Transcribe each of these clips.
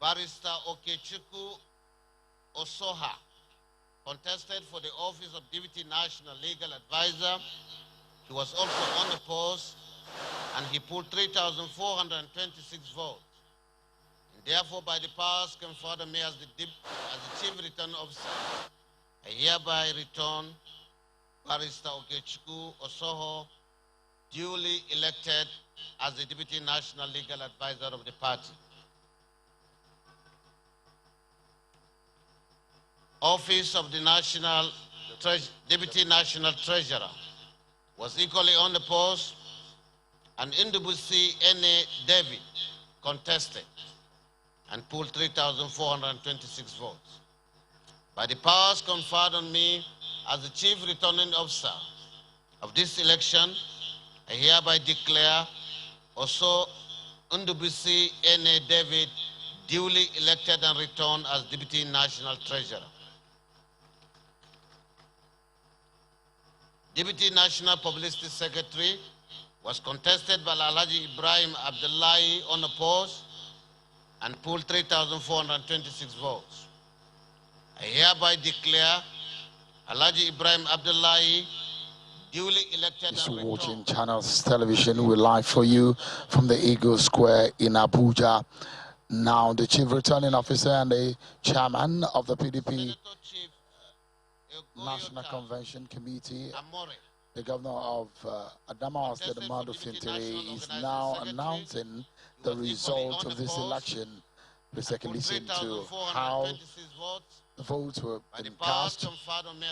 Barrister Okechukwu Osoha contested for the office of Deputy National Legal Advisor. He was also unopposed, and he pulled 3,426 votes. And therefore, by the powers conferred on me as the Chief Returning Officer, I hereby return Barrister Okechukwu Osoho, duly elected as the Deputy National Legal Advisor of the party. Office of the Deputy National Treasurer was equally unopposed, and Indubusi N.A. David contested and pulled 3,426 votes. By the powers conferred on me as the Chief Returning Officer of this election, I hereby declare also Indubusi N.A. David duly elected and returned as Deputy National Treasurer. Deputy National Publicity Secretary was contested by Alhaji Ibrahim Abdullahi unopposed and pulled 3,426 votes. I hereby declare Alhaji Ibrahim Abdullahi duly elected and returned. Watching Channels Television, we're live for you from the Eagle Square in Abuja. Now, the Chief Returning Officer and the Chairman of the PDP National Convention Committee, the Governor of Adamawa State, Amadu Fintiri, is now announcing the result of this election. Please take a listen to how the votes were cast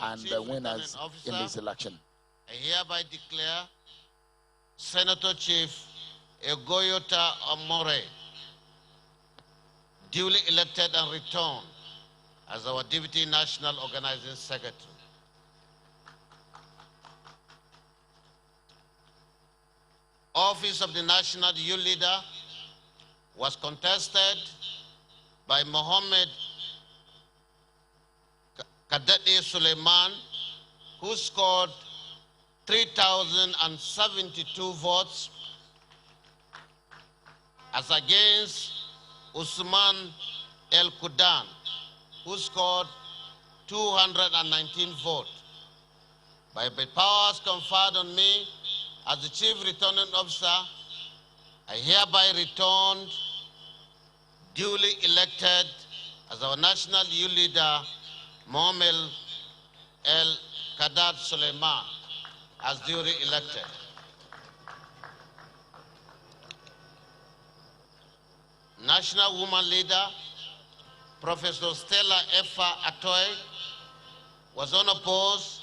and the winners in this election. I hereby declare Senator Chief Iyorchia Ayu duly elected and returned as our Deputy National Organizing Secretary. Office of the National Youth Leader was contested by Mohammed Kadade Suleiman, who scored 3,072 votes, as against Usman El Kudan, who scored 219 votes. By the powers conferred on me as the Chief Returning Officer, I hereby returned, duly elected as our National Youth Leader, Mohammed El Kadad Suleiman, as duly elected. National Woman Leader, Professor Stella Effa Atoy, was unopposed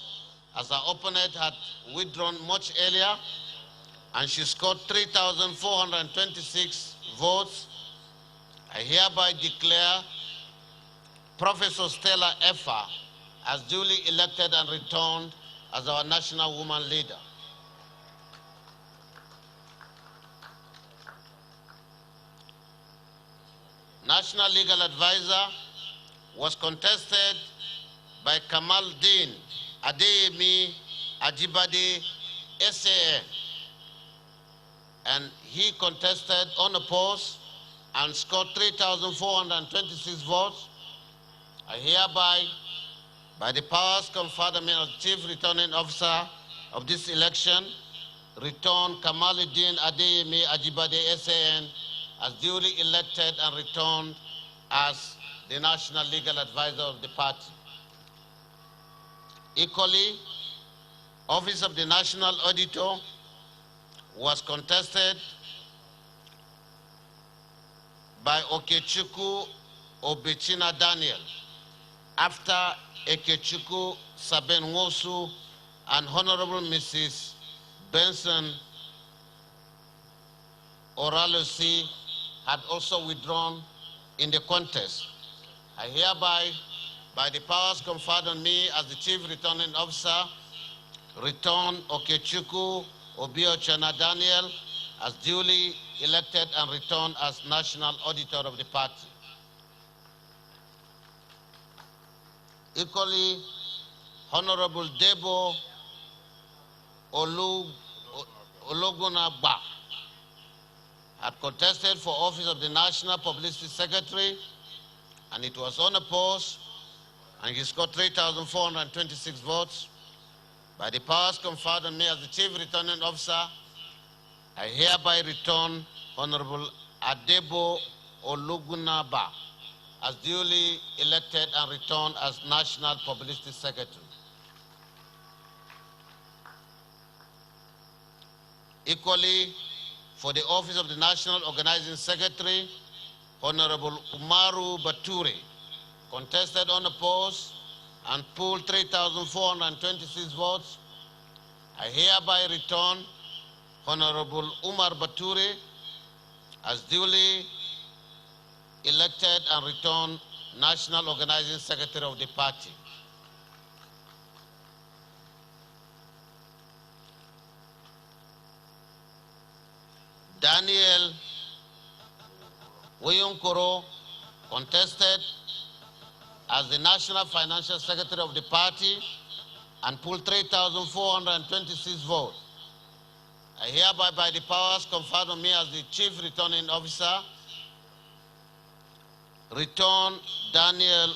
as her opponent had withdrawn much earlier, and she scored 3,426 votes. I hereby declare Professor Stella Effa as duly elected and returned as our National Woman Leader. National Legal Advisor was contested by Kamaldeen Adeyemi Ajibade SAN, and he contested unopposed and scored 3,426 votes. I hereby, by the powers conferred on me as Chief Returning Officer of this election, return Kamaldeen Adeyemi Ajibade SAN as duly elected and returned as the National Legal Advisor of the party. Equally, Office of the National Auditor was contested by Okechukwu Obechina Daniel, after Ekechukwu Sabenwosu and Honorable Mrs. Benson Oralosi had also withdrawn in the contest. I hereby, by the powers conferred on me as the Chief Returning Officer, return Okechukwu Iyorchia Daniel as duly elected and returned as National Auditor of the party. Equally, Honorable Debo Ologunagba had contested for office of the National Publicity Secretary, and it was unopposed, and he scored 3,426 votes. By the powers conferred on me as the Chief Returning Officer, I hereby return Honorable Adebo Olugunaba as duly elected and returned as National Publicity Secretary. Equally, for the office of the National Organizing Secretary, Honorable Umaru Bature contested unopposed and pooled 3,426 votes. I hereby return Honorable Umar Bature as duly elected and returned National Organizing Secretary of the party. Daniel Oyunkoro contested as the National Financial Secretary of the party and pooled 3,426 votes. I hereby, by the powers conferred on me as the Chief Returning Officer, return Daniel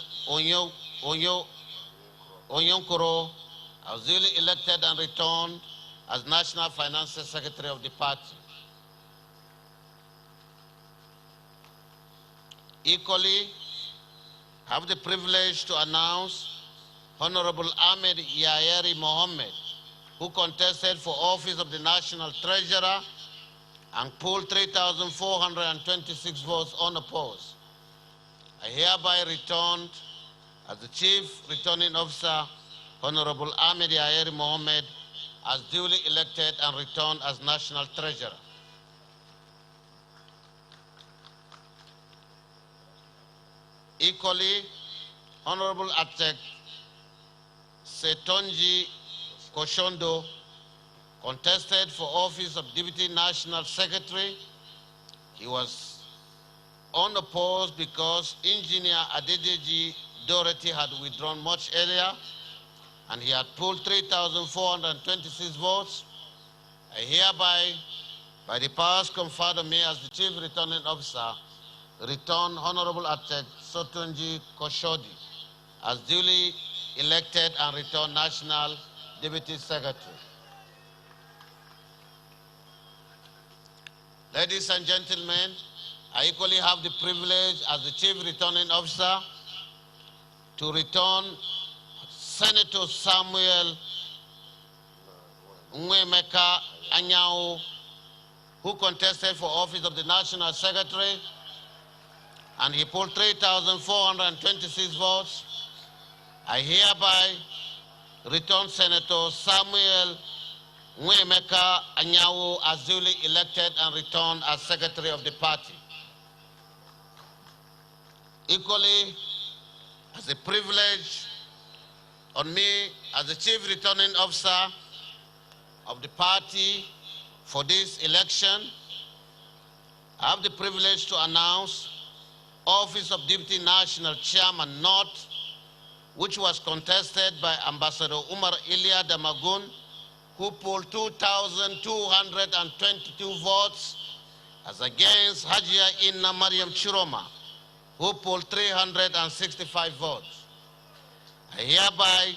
Oyunkoro as duly elected and returned as National Financial Secretary of the party. Equally, have the privilege to announce Honorable Ahmed Yayeri Mohammed, who contested for office of the National Treasurer and pooled 3,426 votes unopposed. I hereby returned as the Chief Returning Officer, Honorable Ahmed Yayeri Mohammed, as duly elected and returned as National Treasurer. Equally, Honorable Architect Setonji Koshondo contested for office of Deputy National Secretary. He was unopposed because Engineer Adedeji Dorothy had withdrawn much earlier, and he had pooled 3,426 votes. I hereby, by the powers conferred on me as the Chief Returning Officer, return Honorable Architect Sotonji Koshodi as duly elected and returned National Deputy Secretary. Ladies and gentlemen, I equally have the privilege as the Chief Returning Officer to return Senator Samuel Nwemeka Anyao, who contested for office of the National Secretary, and he polled 3,426 votes. I hereby return Senator Samuel Nwemeka Anyawu as duly elected and returned as Secretary of the party. Equally, as a privilege on me as the Chief Returning Officer of the party for this election, I have the privilege to announce Office of Deputy National Chairman North, which was contested by Ambassador Umar Ilia Damagun, who polled 2,222 votes, as against Hajia Inna Mariam Chiroma, who polled 365 votes. I hereby,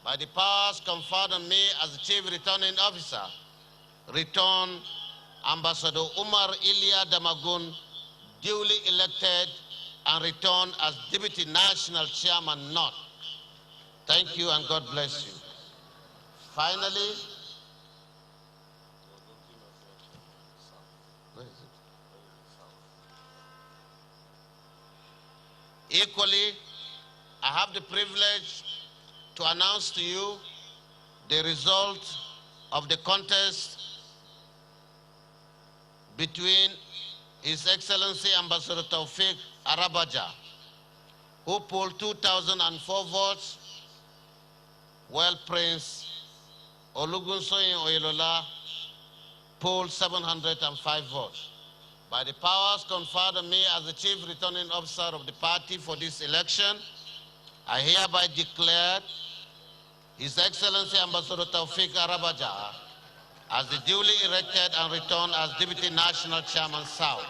by the powers conferred on me as the Chief Returning Officer, return Ambassador Umar Ilia Damagun, duly elected and returned as Deputy National Chairman North. Thank you and God bless you. Finally, equally, I have the privilege to announce to you the result of the contest between His Excellency Ambassador Taufik Arabaja, who polled 2,004 votes, while Prince Olugunsoyin Oyelola polled 705 votes. By the powers conferred on me as the Chief Returning Officer of the party for this election, I hereby declare His Excellency Ambassador Taufik Arabaja as the duly elected and returned as Deputy National Chairman South.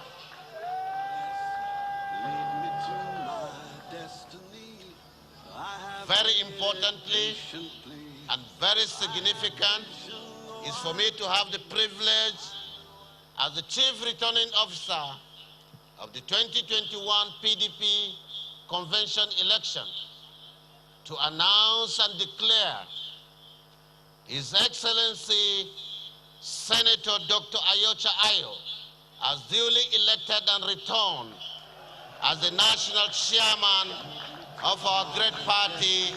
Very importantly and very significant is for me to have the privilege as the Chief Returning Officer of the 2021 PDP Convention election to announce and declare His Excellency Senator Dr. Iyorchia Ayu as duly elected and returned as the National Chairman of our great party,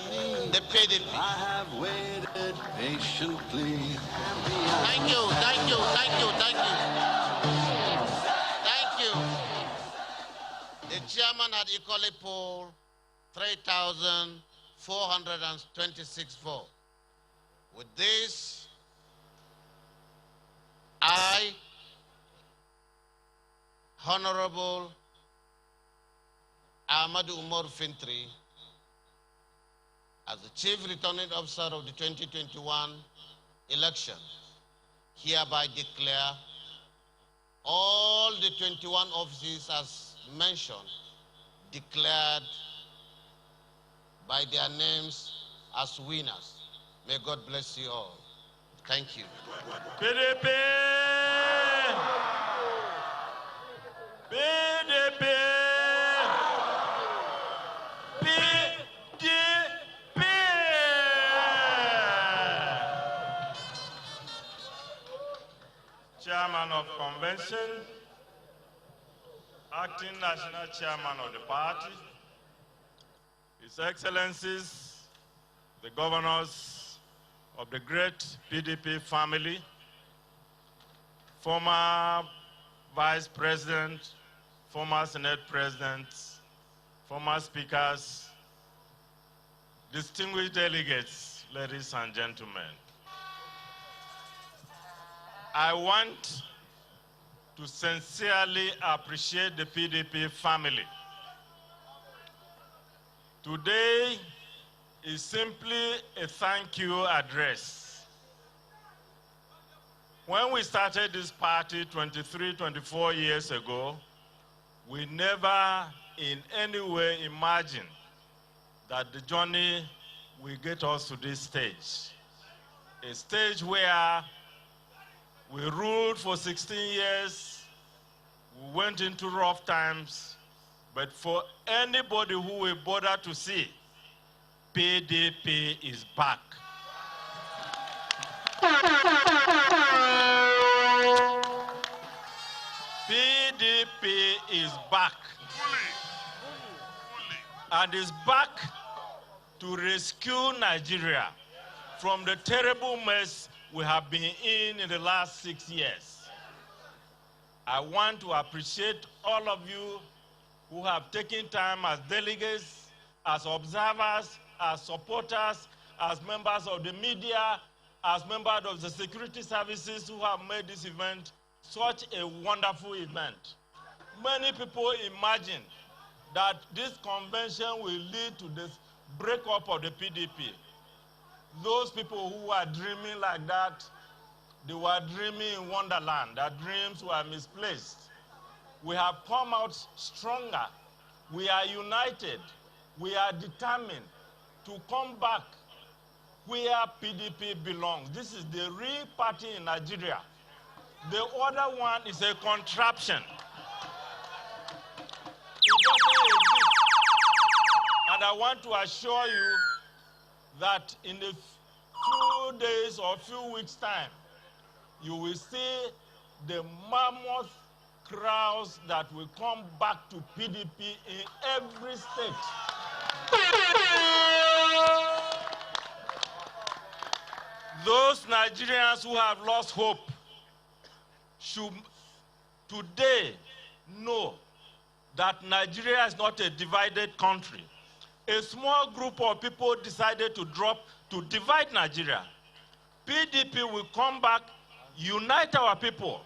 the PDP. I have waited patiently. Thank you, thank you, thank you, thank you. Thank you. The chairman had equally polled 3,426 votes. With this, I, Honorable Ahmadu Umar Fintri, as the Chief Returning Officer of the 2021 election, hereby declare all the 21 offices as mentioned declared by their names as winners. May God bless you all. Thank you. PDP! PDP! PDP! Chairman of Convention, Acting National Chairman of the party, His Excellencies, the governors of the great PDP family, former Vice President, former Senate Presidents, former speakers, distinguished delegates, ladies and gentlemen. I want to sincerely appreciate the PDP family. Today is simply a thank you address. When we started this party 23, 24 years ago, we never in any way imagined that the journey will get us to this stage. A stage where we ruled for 16 years, we went into rough times, but for anybody who will bother to see, PDP is back. PDP is back. And is back to rescue Nigeria from the terrible mess we have been in the last 6 years. I want to appreciate all of you who have taken time as delegates, as observers, as supporters, as members of the media, as members of the security services who have made this event such a wonderful event. Many people imagine that this convention will lead to this breakup of the PDP. Those people who are dreaming like that, they were dreaming in Wonderland. Their dreams were misplaced. We have come out stronger. We are united. We are determined to come back where PDP belongs. This is the real party in Nigeria. The other one is a contraption. It doesn't exist. And I want to assure you that in a few days or few weeks' time, you will see the mammoth crowds that will come back to PDP in every state. Those Nigerians who have lost hope should today know that Nigeria is not a divided country. A small group of people decided to divide Nigeria. PDP will come back, unite our people,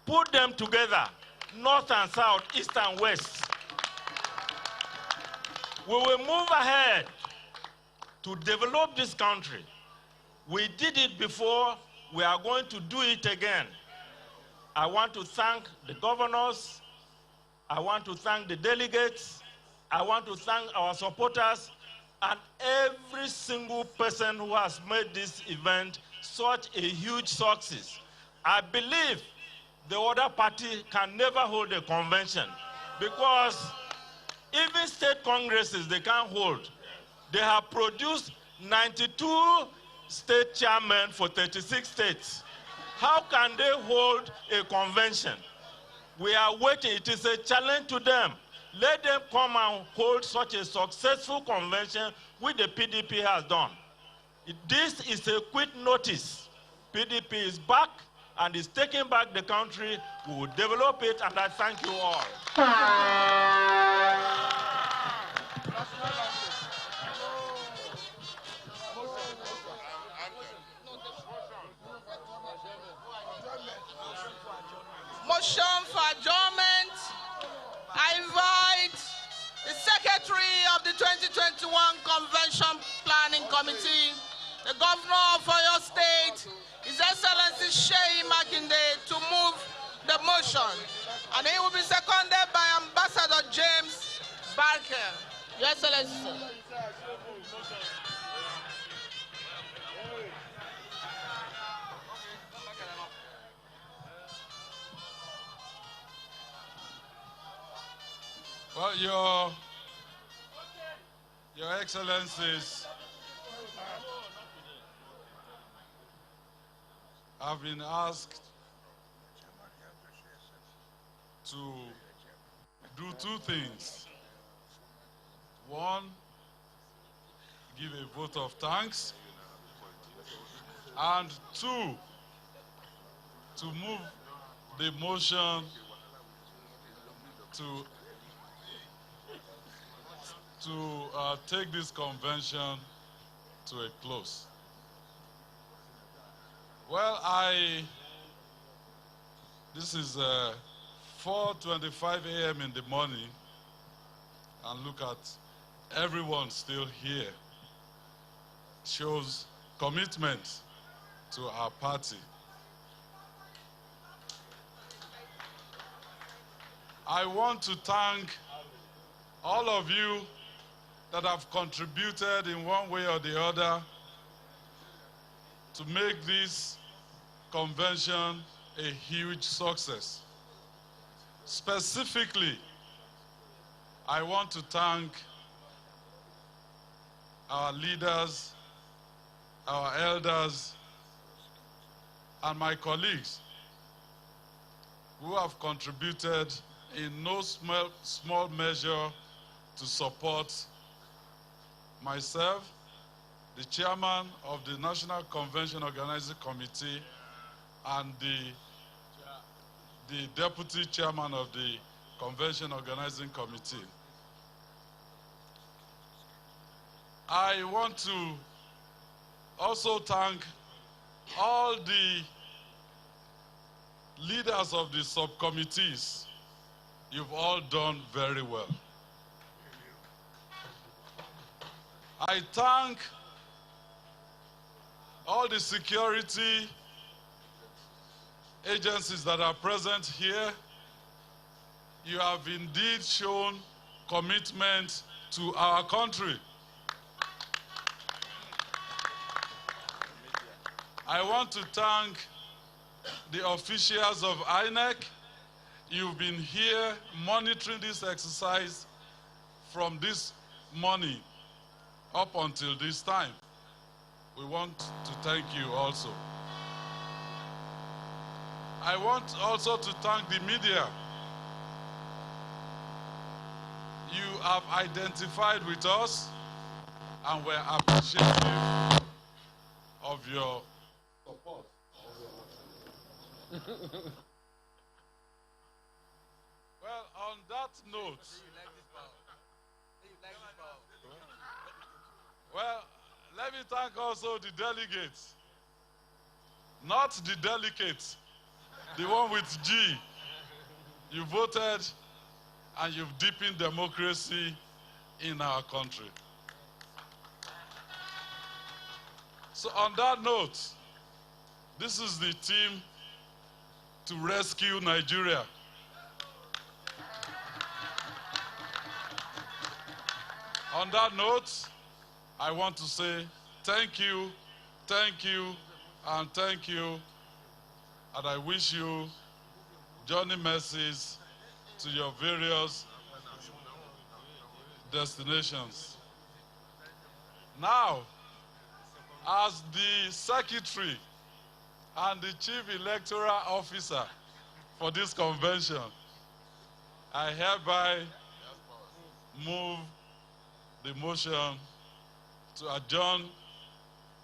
put them together, north and south, east and west. We will move ahead to develop this country. We did it before we are going to do it again. I want to thank the governors. I want to thank the delegates. I want to thank our supporters and every single person who has made this event such a huge success. I believe the other party can never hold a convention because even state congresses they can't hold. They have produced 92 state chairmen for 36 states. How can they hold a convention? We are waiting. It is a challenge to them. Let them come and hold such a successful convention which the PDP has done. This is a quick notice. PDP is back and is taking back the country. We will develop it, and I thank you all. Motion for adjournment. I invite the Secretary of the 2021 Convention Planning Committee, the Governor of Oyo State, His Excellency Sheyi Makinde, to move the motion. And he will be seconded by Ambassador James Barker. Your Excellency. Well, Your Excellencies, I've been asked to do two things. One, give a vote of thanks, and two, to move the motion to take this convention to a close. Well, this is 4:25 a.m. in the morning, and look at everyone still here. Shows commitment to our party. I want to thank all of you that have contributed in one way or the other to make this convention a huge success. Specifically, I want to thank our leaders, our elders, and my colleagues who have contributed in no small measure to support myself, the chairman of the National Convention Organizing Committee, and the deputy chairman of the Convention Organizing Committee. I want to also thank all the leaders of the subcommittees. You've all done very well. I thank all the security agencies that are present here. You have indeed shown commitment to our country. I want to thank the officials of INEC. You've been here monitoring this exercise from this morning up until this time. We want to thank you also. I want also to thank the media. You have identified with us and we're appreciative of your support. Well, on that note, well, let me thank also the delegates, not the delegates, the one with G. You voted and you've deepened democracy in our country. So on that note, This is the team to rescue Nigeria. On that note, I want to say thank you, and thank you, and I wish you journey mercies to your various destinations. Now, as the Secretary and the Chief Electoral Officer for this convention, I hereby move the motion to adjourn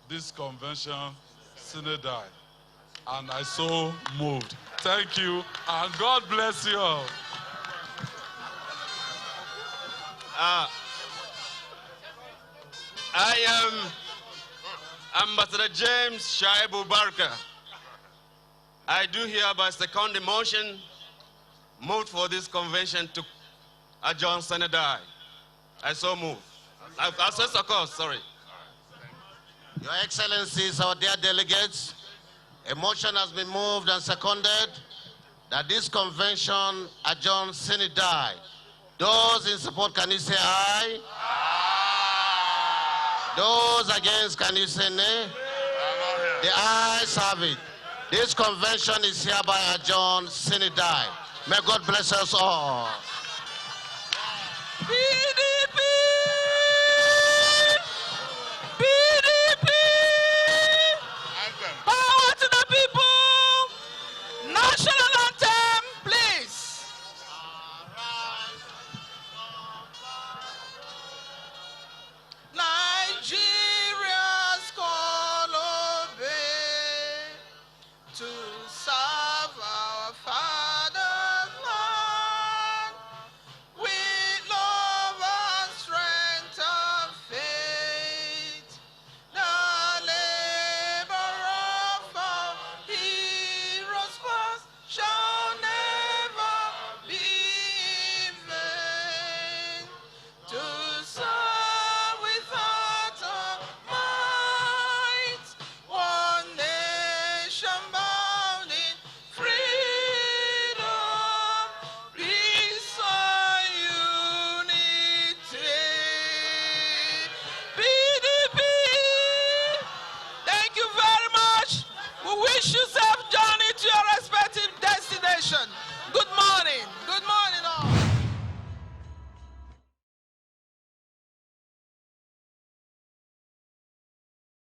this convention sine die. And I so moved. Thank you, and God bless you all. I am Ambassador James Shaibu Barker. I do hereby second the motion moved for this convention to adjourn sine die. I so move. I said of course, sorry. Your Excellencies, our dear delegates, a motion has been moved and seconded that this convention adjourn sine die. Those in support, can you say aye? Aye. Those against, can you say nay? The ayes have it. This convention is hereby adjourned sine die. May God bless us all. PDP! PDP! Power to the people! National anthem, please. Nigeria's call obey to serve our fatherland with love and strength and faith. The labor of our heroes past shall never be in vain. To serve with heart and might, one nation bound in freedom, peace and unity. PDP, thank you very much. We wish you